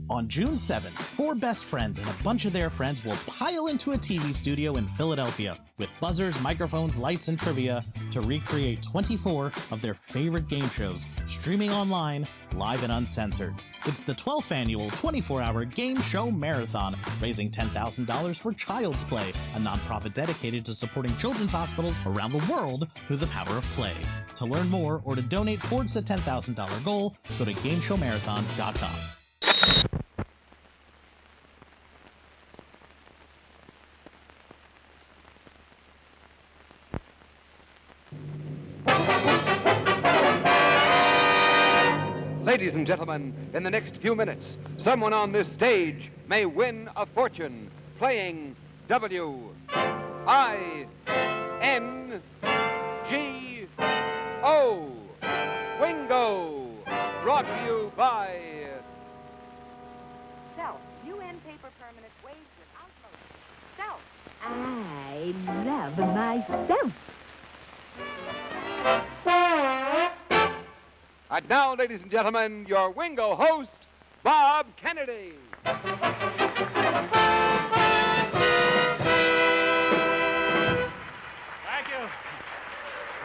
On June 7th, 4 best friends and a bunch of their friends will pile into a TV studio in Philadelphia with buzzers, microphones, lights, and trivia to recreate 24 of their favorite game shows, streaming online, live and uncensored. It's the 12th annual 24-hour game show marathon, raising $10,000 for Child's Play, a nonprofit dedicated to supporting children's hospitals around the world through the power of play. To learn more or to donate towards the $10,000 goal, go to GameShowMarathon.com. Ladies and gentlemen, in the next few minutes, someone on this stage may win a fortune playing W-I-N-G-O. Wingo, brought to you by... Self, UN paper permanent waves without motion. Self. I love myself. And now, ladies and gentlemen, your Wingo host, Bob Kennedy. Thank you.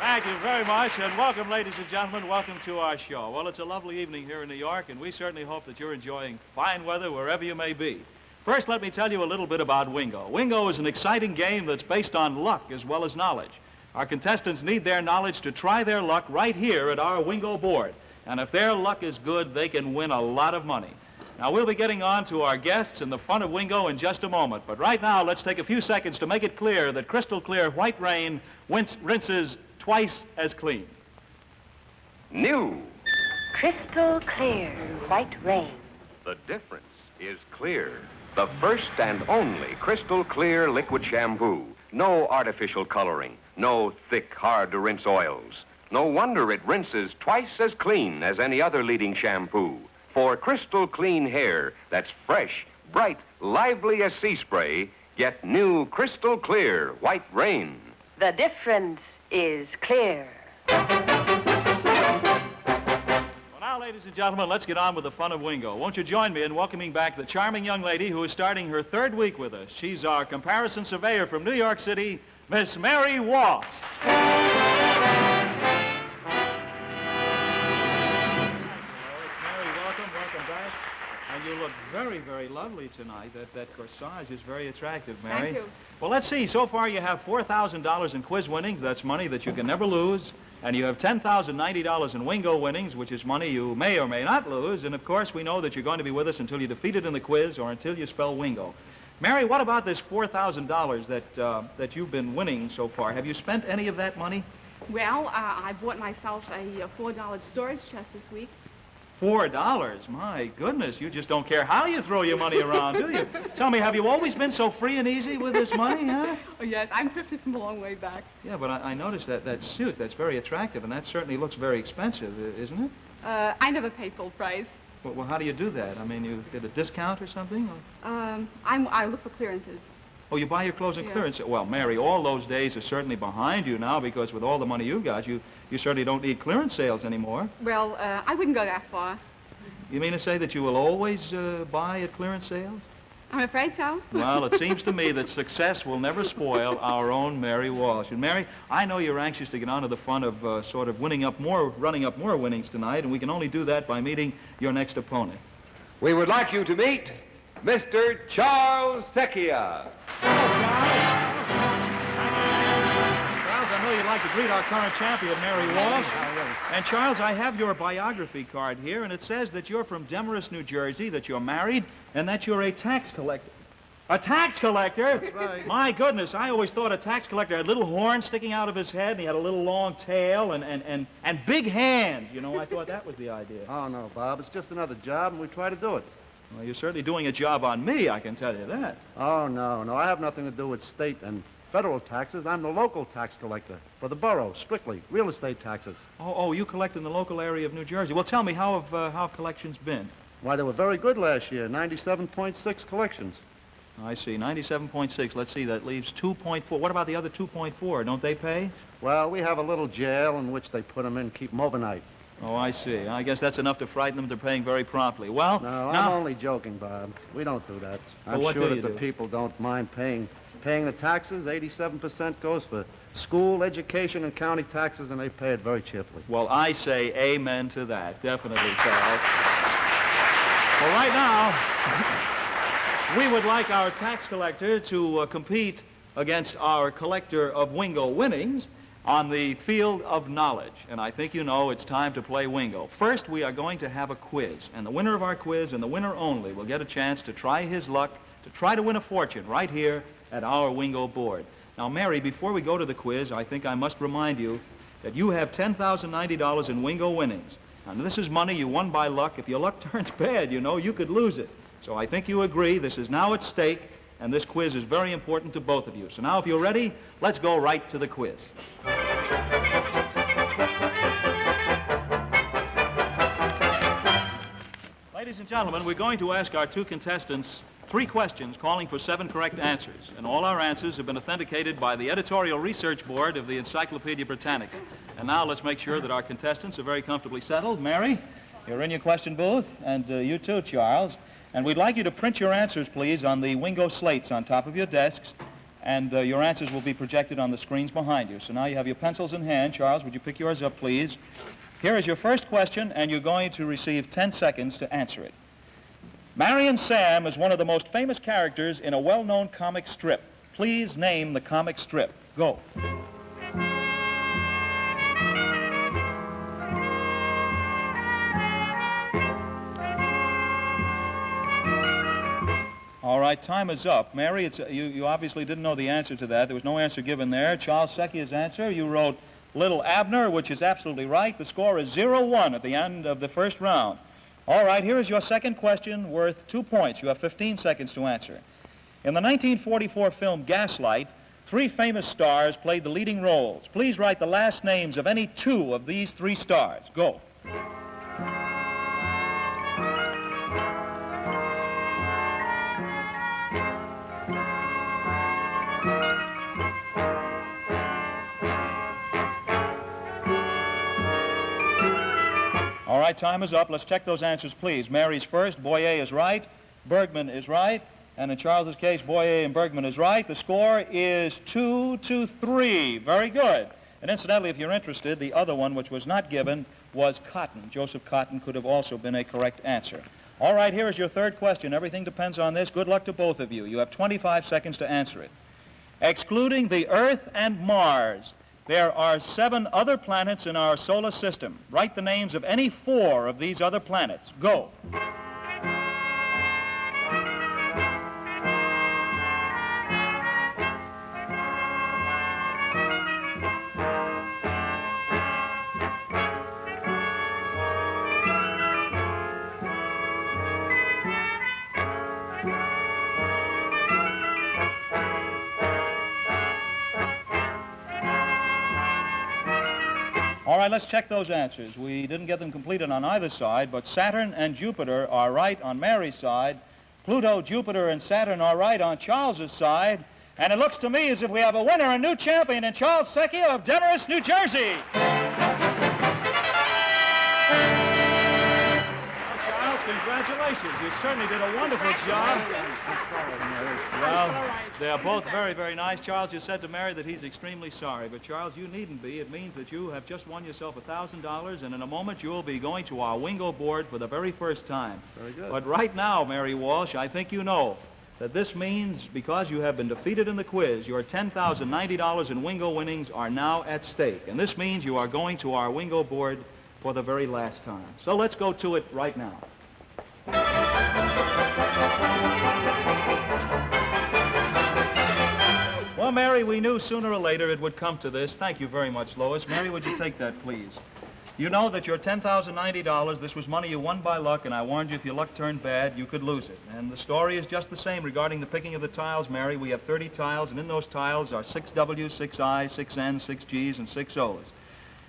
Thank you very much, and welcome, ladies and gentlemen. Welcome to our show. Well, it's a lovely evening here in New York, and we certainly hope that you're enjoying fine weather wherever you may be. First, let me tell you a little bit about Wingo. Wingo is an exciting game that's based on luck as well as knowledge. Our contestants need their knowledge to try their luck right here at our Wingo board. And if their luck is good, they can win a lot of money. Now, we'll be getting on to our guests and the fun of Wingo in just a moment. But right now, let's take a few seconds to make it clear that crystal clear white rain rinses twice as clean. New. Crystal clear white rain. The difference is clear. The first and only crystal clear liquid shampoo. No artificial coloring. No thick, hard-to-rinse oils. No wonder it rinses twice as clean as any other leading shampoo. For crystal clean hair that's fresh, bright, lively as sea spray, get new crystal clear white rain. The difference is clear. Well, now, ladies and gentlemen, let's get on with the fun of Wingo. Won't you join me in welcoming back the charming young lady who is starting her 3rd week with us. She's our comparison surveyor from New York City, Miss Mary Walsh. And you look very, very lovely tonight. That corsage is very attractive, Mary. Thank you. Well, let's see. So far, you have $4,000 in quiz winnings. That's money that you can never lose. And you have $10,090 in Wingo winnings, which is money you may or may not lose. And, of course, we know that you're going to be with us until you're defeated in the quiz or until you spell Wingo. Mary, what about this $4,000 that you've been winning so far? Have you spent any of that money? Well, I bought myself a $4 storage chest this week. $4? My goodness, you just don't care how you throw your money around, do you? Tell me, have you always been so free and easy with this money, huh? Oh, yes, I'm thrifty from a long way back. Yeah, but I noticed that suit. That's very attractive, and that certainly looks very expensive, isn't it? I never pay full price. Well, how do you do that? I mean, you get a discount or something? Or... I look for clearances. Oh, you buy your clothes in clearance? Well, Mary, all those days are certainly behind you now because with all the money you've got, you certainly don't need clearance sales anymore. Well, I wouldn't go that far. You mean to say that you will always buy at clearance sales? I'm afraid so. Well, it seems to me that success will never spoil our own Mary Walsh. And Mary, I know you're anxious to get on to the fun of sort of running up more winnings tonight, and we can only do that by meeting your next opponent. We would like you to meet Mr. Charles Secchia. Charles, I know you'd like to greet our current champion, Mary Walsh. And, Charles, I have your biography card here, and it says that you're from Demarest, New Jersey, that you're married, and that you're a tax collector. A tax collector? That's right. My goodness, I always thought a tax collector had little horns sticking out of his head, and he had a little long tail and big hands. You know, I thought that was the idea. Oh, no, Bob. It's just another job, and we try to do it. Well, you're certainly doing a job on me, I can tell you that. Oh, no. I have nothing to do with state and federal taxes. I'm the local tax collector for the borough, strictly. Real estate taxes. Oh, you collect in the local area of New Jersey. Well, tell me, how have collections been? Why, they were very good last year, 97.6 collections. I see, 97.6. Let's see, that leaves 2.4. What about the other 2.4? Don't they pay? Well, we have a little jail in which they put them in, keep them overnight. Oh, I see. I guess that's enough to frighten them. They're paying very promptly. Well, No, now... I'm only joking, Bob. We don't do that. Well, I'm what sure do that you the do? people don't mind paying the taxes. 87% goes for school, education, and county taxes, and they pay it very cheerfully. Well, I say amen to that. Definitely, Charles. Well, right now, we would like our tax collector to compete against our collector of Wingo winnings on the field of knowledge. And I think you know it's time to play Wingo. First, we are going to have a quiz. And the winner of our quiz, and the winner only, will get a chance to try his luck, to try to win a fortune right here at our Wingo board. Now, Mary, before we go to the quiz, I think I must remind you that you have $10,090 in Wingo winnings. Now, this is money you won by luck. If your luck turns bad, you know, you could lose it. So I think you agree this is now at stake, and this quiz is very important to both of you. So now, if you're ready, let's go right to the quiz. Ladies and gentlemen, we're going to ask our two contestants 3 questions calling for 7 correct answers. And all our answers have been authenticated by the editorial research board of the Encyclopedia Britannica. And now let's make sure that our contestants are very comfortably settled. Mary, you're in your question booth, and you too, Charles. And we'd like you to print your answers, please, on the Wingo slates on top of your desks, and your answers will be projected on the screens behind you. So now you have your pencils in hand. Charles, would you pick yours up, please? Here is your first question, and you're going to receive 10 seconds to answer it. Marion Sam is one of the most famous characters in a well-known comic strip. Please name the comic strip. Go. All right, time is up. Mary, you obviously didn't know the answer to that. There was no answer given there. Charles Secchia's answer, you wrote Little Abner, which is absolutely right. The score is 0-1 at the end of the first round. All right, here is your second question worth 2 points. You have 15 seconds to answer. In the 1944 film Gaslight, 3 famous stars played the leading roles. Please write the last names of any 2 of these 3 stars. Go. All right, time is up. Let's check those answers, please. Mary's first. Boyer is right. Bergman is right. And in Charles's case, Boyer and Bergman is right. The score is 2-3. Very good. And incidentally, if you're interested, the other one, which was not given, was Cotton. Joseph Cotton could have also been a correct answer. All right, here is your third question. Everything depends on this. Good luck to both of you. You have 25 seconds to answer it. Excluding the Earth and Mars, there are 7 other planets in our solar system. Write the names of any 4 of these other planets. Go. All right, let's check those answers. We didn't get them completed on either side, but Saturn and Jupiter are right on Mary's side. Pluto, Jupiter, and Saturn are right on Charles's side. And it looks to me as if we have a winner, a new champion in Charles Secchia of Demarest, New Jersey. Charles, congratulations. You certainly did a wonderful job. Well, they're both very, very nice. Charles, you said to Mary that he's extremely sorry. But, Charles, you needn't be. It means that you have just won yourself $1,000, and in a moment you'll be going to our Wingo board for the very first time. Very good. But right now, Mary Walsh, I think you know that this means, because you have been defeated in the quiz, your $10,090 in Wingo winnings are now at stake. And this means you are going to our Wingo board for the very last time. So let's go to it right now. Well, Mary, we knew sooner or later it would come to this. Thank you very much, Lois. Mary, would you take that, please? You know that your $10,090, this was money you won by luck, and I warned you if your luck turned bad, you could lose it. And the story is just the same regarding the picking of the tiles, Mary. We have 30 tiles, and in those tiles are 6 W's, 6 I's, 6 N's, 6 G's, and 6 O's.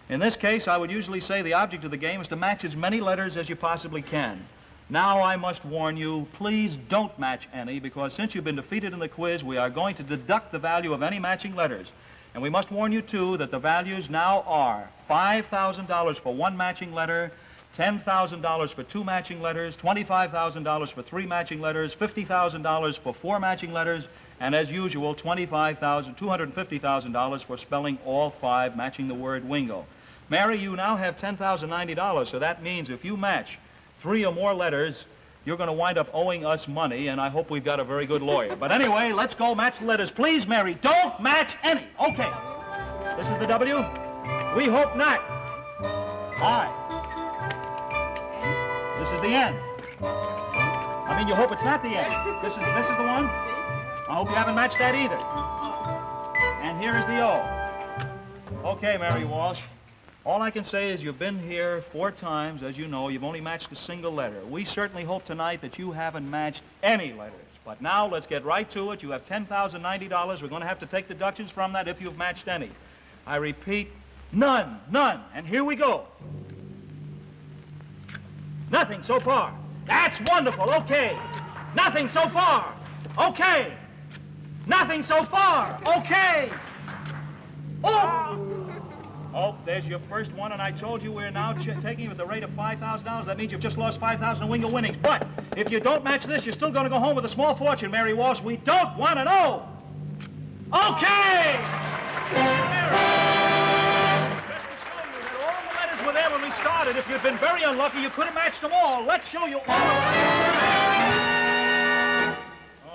In this case, I would usually say the object of the game is to match as many letters as you possibly can. Now I must warn you, please don't match any, because since you've been defeated in the quiz, we are going to deduct the value of any matching letters. And we must warn you, too, that the values now are $5,000 for one matching letter, $10,000 for two matching letters, $25,000 for three matching letters, $50,000 for four matching letters, and as usual, $250,000 for spelling all five, matching the word Wingo. Mary, you now have $10,090, so that means if you match three or more letters, you're going to wind up owing us money, and I hope we've got a very good lawyer. But anyway, let's go match the letters. Please, Mary, don't match any. Okay. This is the W. We hope not. I. This is the N. I mean, you hope it's not the N. This is the one. I hope you haven't matched that either. And here is the O. Okay, Mary Walsh. All I can say is you've been here 4 times. As you know, you've only matched a single letter. We certainly hope tonight that you haven't matched any letters. But now let's get right to it. You have $10,090. We're going to have to take deductions from that if you've matched any. I repeat, none, none. And here we go. Nothing so far. That's wonderful. Okay. Nothing so far. Okay. Nothing so far. Okay. Oh! Oh, there's your first one, and I told you we're now taking you at the rate of $5,000. That means you've just lost 5,000 Wingo winnings. But if you don't match this, you're still going to go home with a small fortune, Mary Walsh. We don't want to know. Okay! Mary. Just to show you that all the letters were there when we started. If you'd been very unlucky, you could have matched them all. Let's show you all the letters.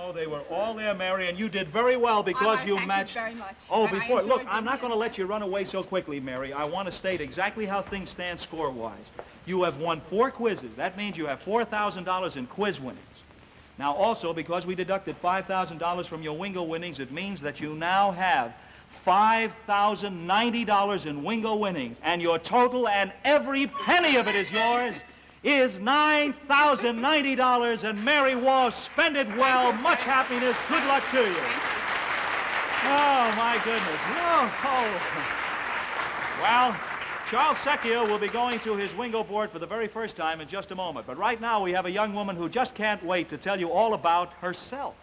Oh, they were all there, Mary, and you did very well because you matched. Thank you very much. Oh, And before, look, I I'm not going to let you run away so quickly, Mary. I want to state exactly how things stand score-wise. You have won 4 quizzes. That means you have $4,000 in quiz winnings. Now, also, because we deducted $5,000 from your Wingo winnings, it means that you now have $5,090 in Wingo winnings, and your total, and every penny of it is yours, is $9,090, and Mary Walsh, spend it well. Much happiness. Good luck to you. Oh, my goodness. Oh. Well, Charles Secchia will be going to his Wingo board for the very first time in just a moment. But right now, we have a young woman who just can't wait to tell you all about herself.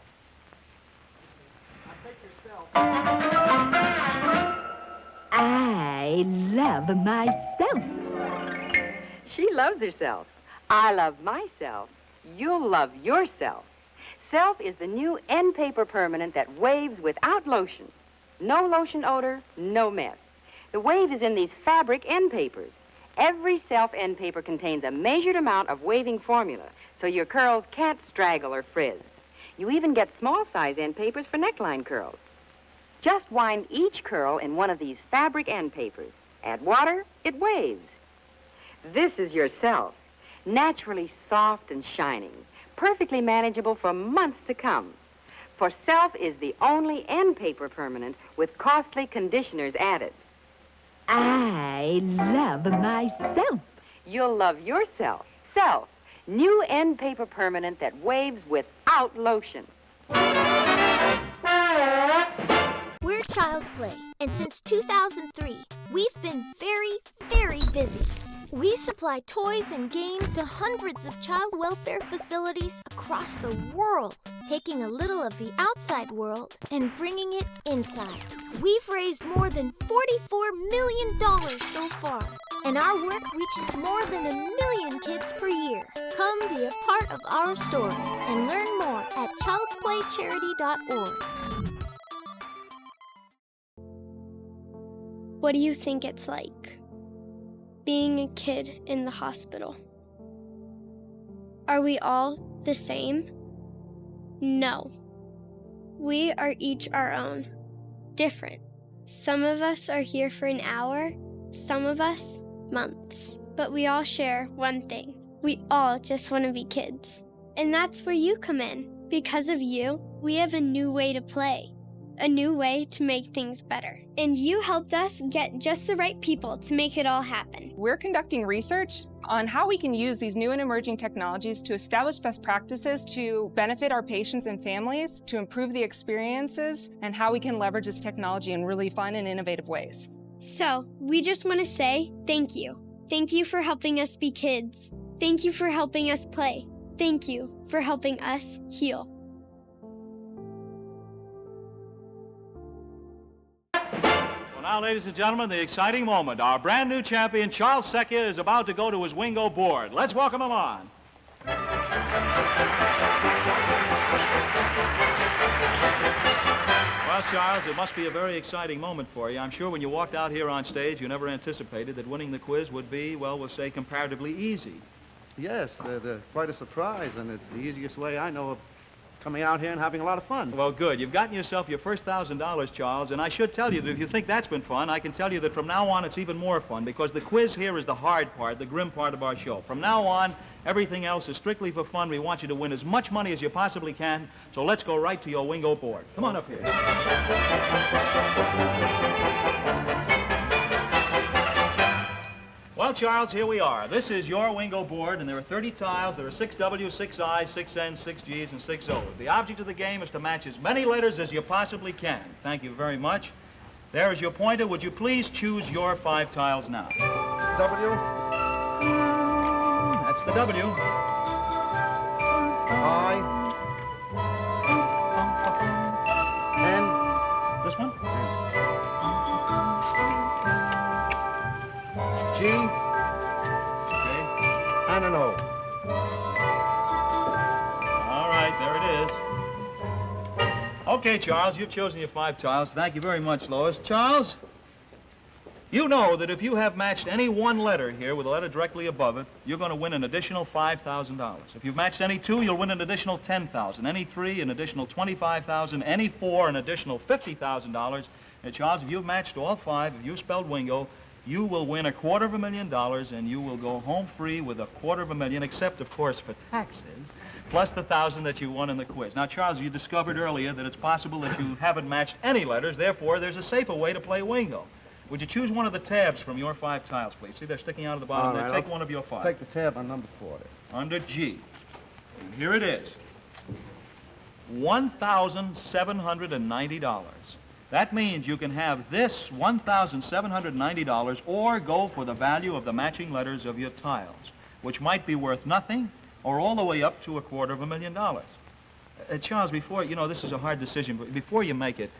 I love myself. She loves herself. I love myself. You'll love yourself. Self is the new end paper permanent that waves without lotion. No lotion odor, no mess. The wave is in these fabric end papers. Every Self end paper contains a measured amount of waving formula, so your curls can't straggle or frizz. You even get small size end papers for neckline curls. Just wind each curl in one of these fabric end papers. Add water, it waves. This is your Self, naturally soft and shining, perfectly manageable for months to come. For Self is the only end paper permanent with costly conditioners added. I love myself. You'll love yourself. Self, new end paper permanent that waves without lotion. We're Child's Play, and since 2003, we've been very, very busy. We supply toys and games to hundreds of child welfare facilities across the world, taking a little of the outside world and bringing it inside. We've raised more than $44 million so far, and our work reaches more than 1 million kids per year. Come be a part of our story and learn more at childsplaycharity.org. What do you think it's like, being a kid in the hospital? Are we all the same? No. We are each our own, different. Some of us are here for an hour, some of us, months. But we all share one thing. We all just want to be kids. And that's where you come in. Because of you, we have a new way to play. A new way to make things better. And you helped us get just the right people to make it all happen. We're conducting research on how we can use these new and emerging technologies to establish best practices to benefit our patients and families, to improve the experiences, and how we can leverage this technology in really fun and innovative ways. So, we just want to say thank you. Thank you for helping us be kids. Thank you for helping us play. Thank you for helping us heal. now, ladies and gentlemen, the exciting moment. Our brand new champion, Charles Secchia, is about to go to his Wingo board. Let's welcome him on. Well, Charles, it must be a very exciting moment for you. I'm sure when you walked out here on stage, you never anticipated that winning the quiz would be, well, we'll say, comparatively easy. Yes, they're quite a surprise, and it's the easiest way I know of coming out here and having a lot of fun. Well, good. You've gotten yourself your first $1,000, Charles, and I should tell you that if you think that's been fun, I can tell you that from now on it's even more fun, because the quiz here is the hard part, the grim part of our show. From now on, everything else is strictly for fun. We want you to win as much money as you possibly can, so let's go right to your Wingo board. Come on up here. Well, Charles, here we are. This is your Wingo board, and there are 30 tiles. There are 6 W's, 6 I's, 6 N's, 6 G's, and 6 O's. The object of the game is to match as many letters as you possibly can. Thank you very much. There is your pointer. Would you please choose your 5 tiles now? W. That's the W. I. N. This one? G. Okay. And an O. All right, there it is. Okay, Charles, you've chosen your 5 tiles. Thank you very much, Lois. Charles, you know that if you have matched any one letter here with a letter directly above it, you're going to win an additional $5,000. If you've matched any 2, you'll win an additional $10,000. Any 3, an additional $25,000. Any 4, an additional $50,000. And Charles, if you've matched all 5, if you spelled Wingo, you will win $250,000, and you will go home free with $250,000, except, of course, for taxes, plus the $1,000 that you won in the quiz. Now, Charles, you discovered earlier that it's possible that you haven't matched any letters. Therefore, there's a safer way to play Wingo. Would you choose one of the tabs from your 5 tiles, please? See, they're sticking out of the bottom. All right, Take I'll one of your 5. Take the tab on number 40. Under G. And here it is. $1,790. That means you can have this $1,790 or go for the value of the matching letters of your tiles, which might be worth nothing or all the way up to $250,000. Charles, before, you know, this is a hard decision, but before you make it,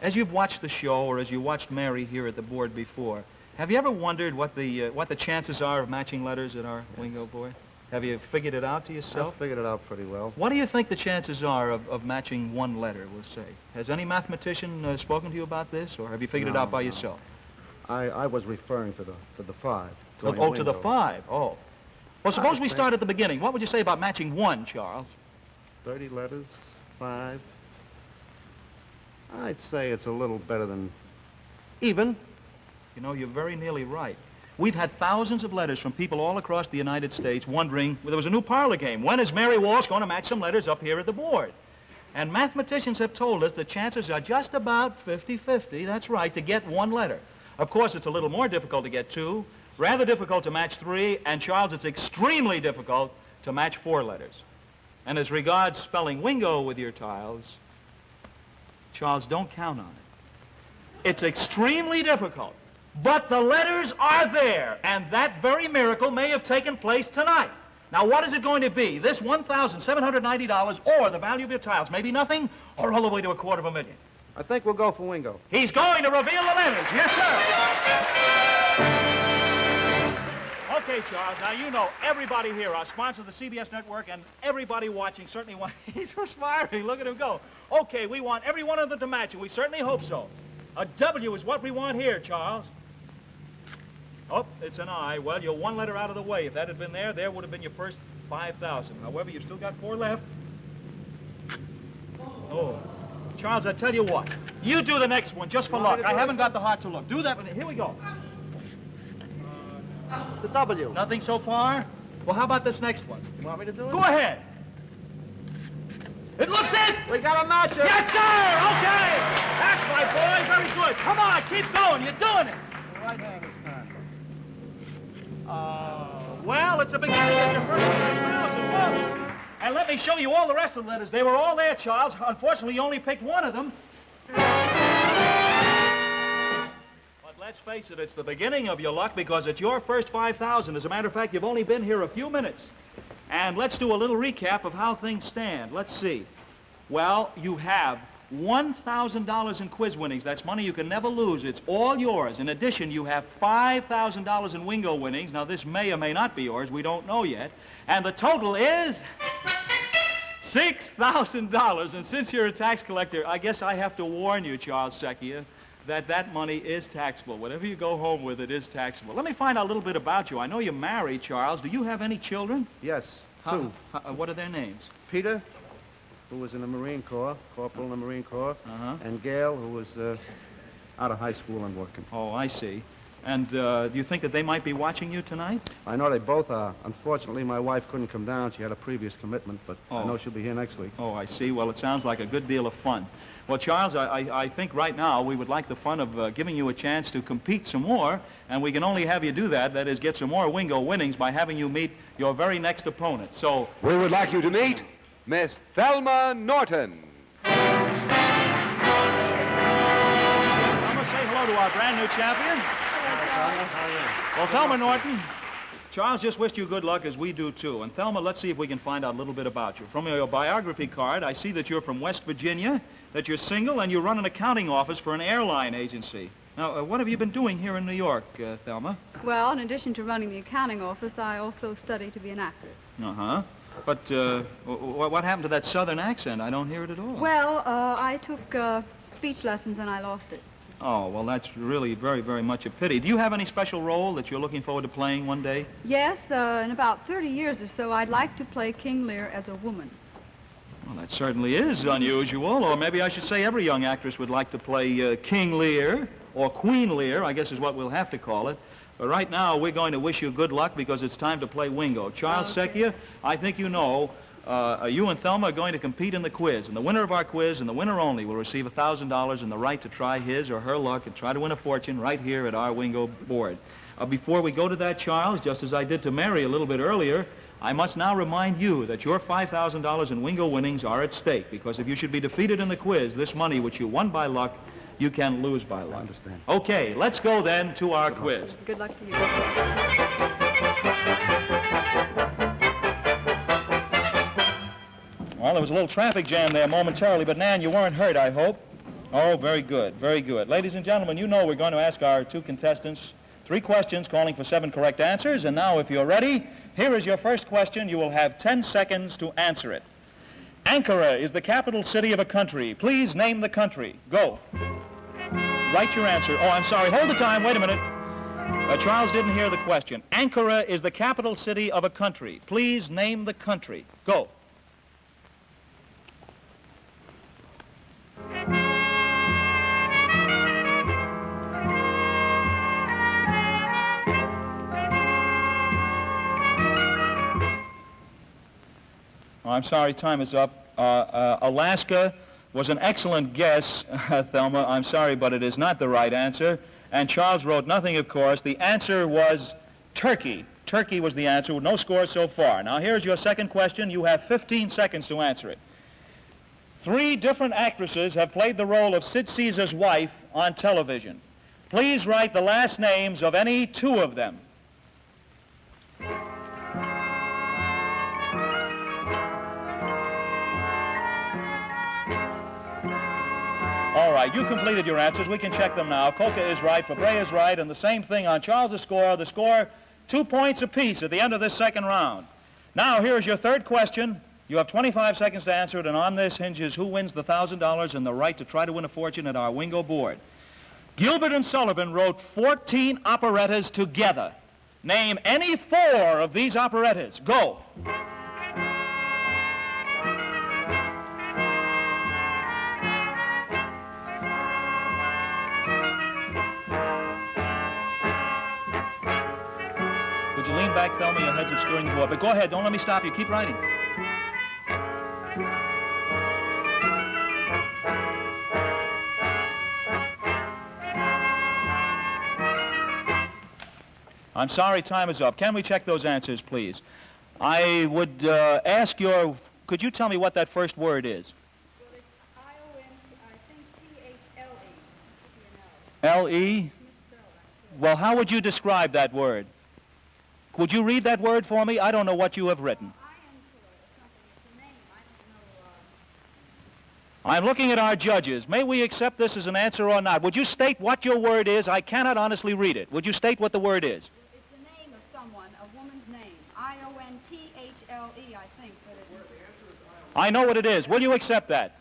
as you've watched the show or as you watched Mary here at the board before, have you ever wondered what the chances are of matching letters at our Wingo board? Have you figured it out to yourself? I've figured it out pretty well. What do you think the chances are of matching one letter, we'll say? Has any mathematician spoken to you about this, or have you figured it out by yourself? I was referring to the 5. Oh, to the 5. Oh. Well, suppose we start at the beginning. What would you say about matching 1, Charles? 30 letters, 5. I'd say it's a little better than even. You know, you're very nearly right. We've had thousands of letters from people all across the United States wondering, well, there was a new parlor game. When is Mary Walsh going to match some letters up here at the board? And mathematicians have told us the chances are just about 50-50, that's right, to get 1 letter. Of course, it's a little more difficult to get 2, rather difficult to match 3, and, Charles, it's extremely difficult to match 4 letters. And as regards spelling Wingo with your tiles, Charles, don't count on it. It's extremely difficult. But the letters are there, and that very miracle may have taken place tonight. Now, what is it going to be? This $1,790 or the value of your tiles? Maybe nothing, or all the way to $250,000? I think we'll go for Wingo. He's going to reveal the letters. Yes, sir. Okay, Charles, now you know everybody here, our sponsor, the CBS Network, and everybody watching certainly want... He's perspiring. Look at him go. Okay, we want every one of them to match, and we certainly hope so. A W is what we want here, Charles. Oh, it's an I. Well, you're 1 letter out of the way. If that had been there, there would have been your first 5,000. However, you've still got 4 left. Oh. Charles, I tell you what. You do the next one, just for luck. I haven't got the heart to look. Do that one. Here we go. The W. Nothing so far? Well, how about this next one? You want me to do it? Go ahead. It looks it! We got a match. Yes, sir! Okay! That's my boy. Very good. Come on, keep going. You're doing it. The right hand this time. Well, it's a beginning of your first 5,000. And let me show you all the rest of the letters. They were all there, Charles. Unfortunately, you only picked 1 of them. But let's face it, it's the beginning of your luck because it's your first 5,000. As a matter of fact, you've only been here a few minutes. And let's do a little recap of how things stand. Let's see. Well, you have $1,000 in quiz winnings. That's money you can never lose. It's all yours. In addition, you have $5,000 in Wingo winnings. Now, this may or may not be yours. We don't know yet. And the total is $6,000. And since you're a tax collector, I guess I have to warn you, Charles Secchia, that money is taxable. Whatever you go home with, it is taxable. Let me find out a little bit about you. I know you're married, Charles. Do you have any children? Yes, two. What are their names? Peter, who was in the Marine Corps, corporal in the Marine Corps, and Gail, who was out of high school and working. Oh, I see. And do you think that they might be watching you tonight? I know they both are. Unfortunately, my wife couldn't come down. She had a previous commitment, but I know she'll be here next week. Oh, I see. Well, it sounds like a good deal of fun. Well, Charles, I think right now we would like the fun of giving you a chance to compete some more, and we can only have you do that is get some more Wingo winnings by having you meet your very next opponent. So we would like you to meet Miss Thelma Norton. Thelma, say hello to our brand new champion. Well, Thelma Norton, Charles just wished you good luck, as we do, too. And, Thelma, let's see if we can find out a little bit about you. From your biography card, I see that you're from West Virginia, that you're single, and you run an accounting office for an airline agency. Now, what have you been doing here in New York, Thelma? Well, in addition to running the accounting office, I also study to be an actress. Uh-huh. But what happened to that southern accent? I don't hear it at all. Well, I took speech lessons and I lost it. Oh, well, that's really very, very much a pity. Do you have any special role that you're looking forward to playing one day? Yes, in about 30 years or so, I'd like to play King Lear as a woman. Well, that certainly is unusual, or maybe I should say every young actress would like to play King Lear, or Queen Lear, I guess is what we'll have to call it. But right now, we're going to wish you good luck because it's time to play Wingo. Charles Secchia, I think you know, you and Thelma are going to compete in the quiz. And the winner of our quiz, and the winner only, will receive $1,000 and the right to try his or her luck and try to win a fortune right here at our Wingo board. Before we go to that, Charles, just as I did to Mary a little bit earlier, I must now remind you that your $5,000 in Wingo winnings are at stake, because if you should be defeated in the quiz, this money which you won by luck, you can lose by luck. I understand. Okay, let's go then to our quiz. Good luck to you. Well, there was a little traffic jam there momentarily, but Nan, you weren't hurt, I hope. Oh, very good, very good. Ladies and gentlemen, you know we're going to ask our two contestants 3 questions calling for 7 correct answers. And now, if you're ready, here is your first question. You will have 10 seconds to answer it. Ankara is the capital city of a country. Please name the country. Go. Write your answer. Oh, I'm sorry. Hold the time. Wait a minute. Charles didn't hear the question. Ankara is the capital city of a country. Please name the country. Go. Oh, I'm sorry, time is up. Alaska was an excellent guess, Thelma. I'm sorry, but it is not the right answer. And Charles wrote nothing, of course. The answer was Turkey. Turkey was the answer, with no score so far. Now, here's your second question. You have 15 seconds to answer it. 3 different actresses have played the role of Sid Caesar's wife on television. Please write the last names of any 2 of them. All right, you completed your answers. We can check them now. Coca is right, Fabre is right, and the same thing on Charles' score. The score, 2 points apiece at the end of this second round. Now, here's your third question. You have 25 seconds to answer it, and on this hinges who wins the $1,000 and the right to try to win a fortune at our Wingo board. Gilbert and Sullivan wrote 14 operettas together. Name any 4 of these operettas. Go. Would you lean back, Thelma? Your head's obscuring the board. But go ahead. Don't let me stop you. Keep writing. I'm sorry, time is up. Can we check those answers, please? I would ask your... Could you tell me what that first word is? Well, it's I-O-N, I think T-H-L-E. L-E? Well, how would you describe that word? Would you read that word for me? I don't know what you have written. I'm looking at our judges. May we accept this as an answer or not? Would you state what your word is? I cannot honestly read it. Would you state what the word is? It's the name of someone, a woman's name. I-O-N-T-H-L-E, I think. But I know what it is. Will you accept that?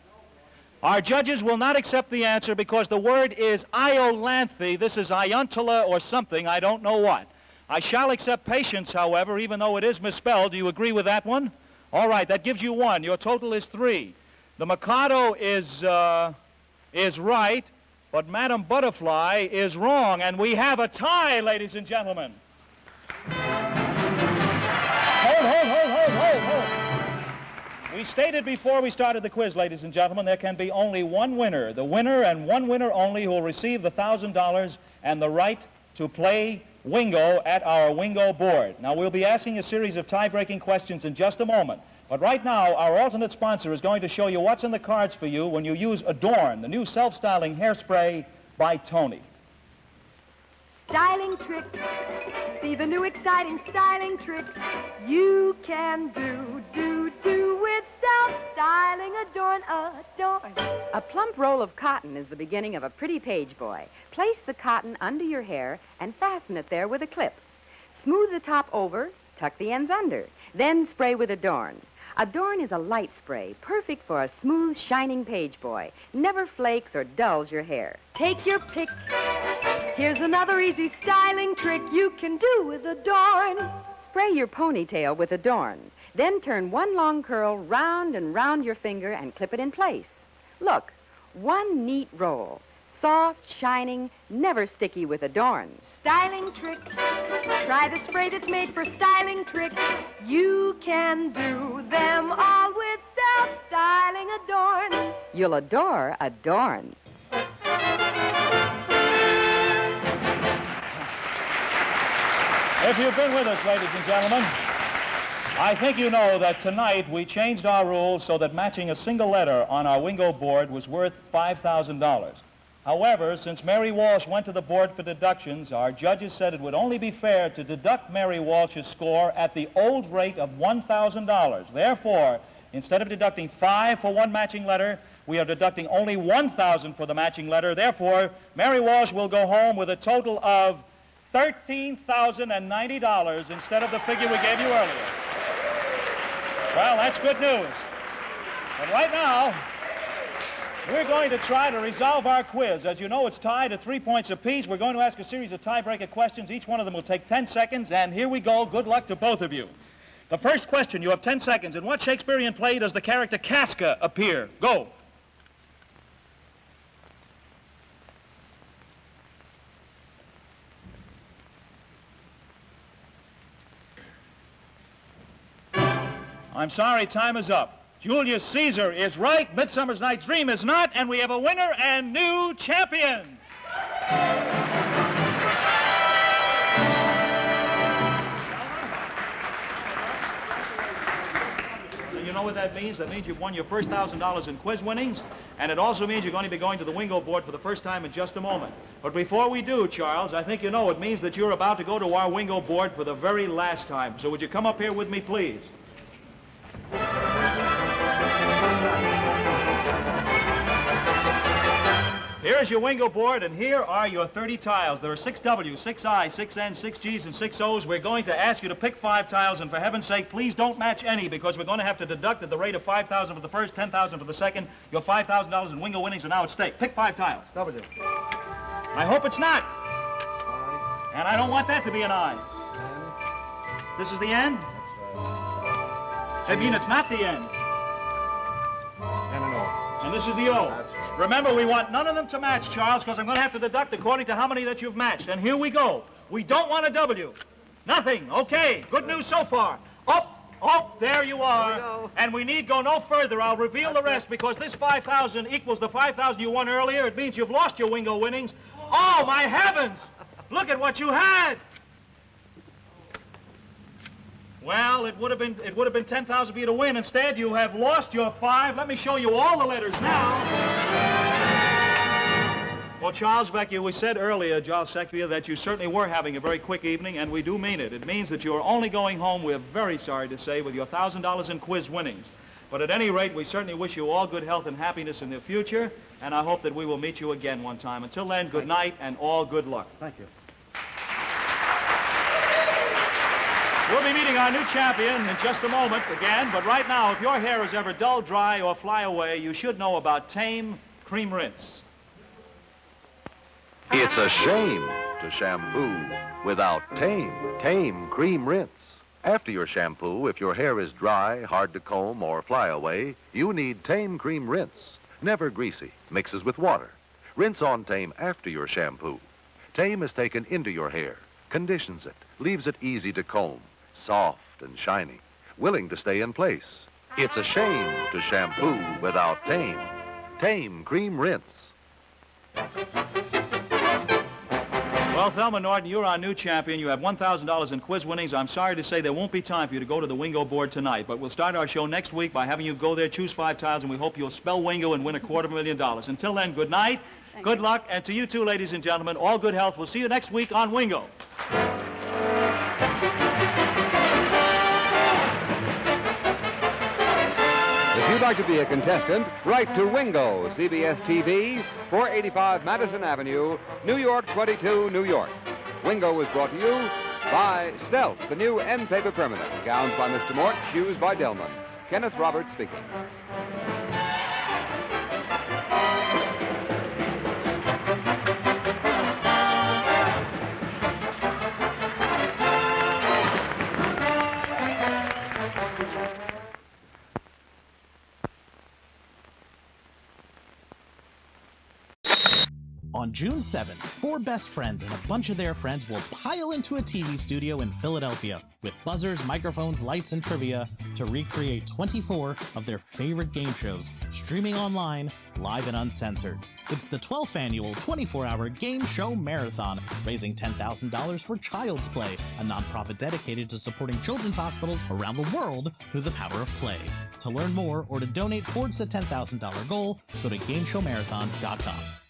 Our judges will not accept the answer because the word is Iolanthe. This is Iontula or something. I don't know what. I shall accept patience, however, even though it is misspelled. Do you agree with that one? All right, that gives you 1. Your total is 3. The Mikado is right, but Madam Butterfly is wrong, and we have a tie, ladies and gentlemen. Hold. We stated before we started the quiz, ladies and gentlemen, there can be only one winner. The winner and one winner only who will receive the $1,000 and the right to play Wingo at our Wingo board. Now, we'll be asking a series of tie-breaking questions in just a moment. But right now, our alternate sponsor is going to show you what's in the cards for you when you use Adorn, the new self-styling hairspray by Tony. Styling tricks. See the new exciting styling tricks you can do with self-styling. Adorn. A plump roll of cotton is the beginning of a pretty page boy. Place the cotton under your hair and fasten it there with a clip. Smooth the top over, tuck the ends under. Then spray with Adorn. Adorn is a light spray, perfect for a smooth, shining page boy. Never flakes or dulls your hair. Take your pick. Here's another easy styling trick you can do with Adorn. Spray your ponytail with Adorn. Then turn one long curl round and round your finger and clip it in place. Look, one neat roll. Soft, shining, never sticky with Adorn. Styling trick. Try the spray that's made for styling tricks. You can do them all with self-styling Adorn. You'll adore Adorn. If you've been with us, ladies and gentlemen, I think you know that tonight we changed our rules so that matching a single letter on our Wingo board was worth $5,000. However, since Mary Walsh went to the board for deductions, our judges said it would only be fair to deduct Mary Walsh's score at the old rate of $1,000. Therefore, instead of deducting 5 for one matching letter, we are deducting only $1,000 for the matching letter. Therefore, Mary Walsh will go home with a total of $13,090 instead of the figure we gave you earlier. Well, that's good news. But right now, we're going to try to resolve our quiz. As you know, it's tied at 3 points apiece. We're going to ask a series of tiebreaker questions. Each one of them will take 10 seconds, and here we go. Good luck to both of you. The first question, you have 10 seconds. In what Shakespearean play does the character Casca appear? Go. I'm sorry, time is up. Julius Caesar is right, Midsummer's Night's Dream is not, and we have a winner and new champion. You know what that means? That means you've won your first $1,000 in quiz winnings, and it also means you're going to be going to the Wingo board for the first time in just a moment. But before we do, Charles, I think you know it means that you're about to go to our Wingo board for the very last time. So would you come up here with me, please? Here's your Wingo board, and here are your 30 tiles. There are 6 W's, 6 I's, 6 N's, 6 G's, and 6 O's. We're going to ask you to pick 5 tiles, and for heaven's sake, please don't match any, because we're going to have to deduct at the rate of $5,000 for the first, $10,000 for the second. Your $5,000 in Wingo winnings are now at stake. Pick 5 tiles. W. I hope it's not. I. And I don't want that to be an I. N. This is the end? I mean, it's not the end. And an O. And this is the O. That's right. Remember, we want none of them to match, Charles, because I'm going to have to deduct according to how many that you've matched. And here we go. We don't want a W. Nothing. Okay. Good news so far. Up, there you are. And we need go no further. I'll reveal the rest because this 5,000 equals the 5,000 you won earlier. It means you've lost your Wingo winnings. Oh, my heavens! Look at what you had. Well, it would have been 10,000 for you to win. Instead, you have lost your 5. Let me show you all the letters now. Well, Charles Vecchia, we said earlier, Charles Vecchia, that you certainly were having a very quick evening, and we do mean it. It means that you're only going home, we're very sorry to say, with your $1,000 in quiz winnings. But at any rate, we certainly wish you all good health and happiness in the future, and I hope that we will meet you again one time. Until then, good night and all good luck. Thank you. We'll be meeting our new champion in just a moment again, but right now, if your hair is ever dull, dry, or fly away, you should know about Tame Cream Rinse. It's a shame to shampoo without Tame Cream Rinse. After your shampoo, if your hair is dry, hard to comb, or fly away, you need Tame Cream Rinse. Never greasy, mixes with water. Rinse on Tame after your shampoo. Tame is taken into your hair, conditions it, leaves it easy to comb, soft and shiny, willing to stay in place. It's a shame to shampoo without Tame Cream Rinse. Well, Thelma Norton, you're our new champion. You have $1,000 in quiz winnings. I'm sorry to say there won't be time for you to go to the Wingo board tonight, but we'll start our show next week by having you go there, choose 5 tiles, and we hope you'll spell Wingo and win $250,000. Until then, good night, good luck, and to you too, ladies and gentlemen, all good health. We'll see you next week on Wingo. If you'd like to be a contestant, write to Wingo, CBS TV, 485 Madison Avenue, New York 22, New York. Wingo was brought to you by Stealth, the new end paper permanent. Gowns by Mr. Mort, shoes by Delman. Kenneth Roberts speaking. On June 7th, 4 best friends and a bunch of their friends will pile into a TV studio in Philadelphia with buzzers, microphones, lights, and trivia to recreate 24 of their favorite game shows, streaming online, live and uncensored. It's the 12th annual 24-hour game show marathon, raising $10,000 for Child's Play, a nonprofit dedicated to supporting children's hospitals around the world through the power of play. To learn more or to donate towards the $10,000 goal, go to GameShowMarathon.com.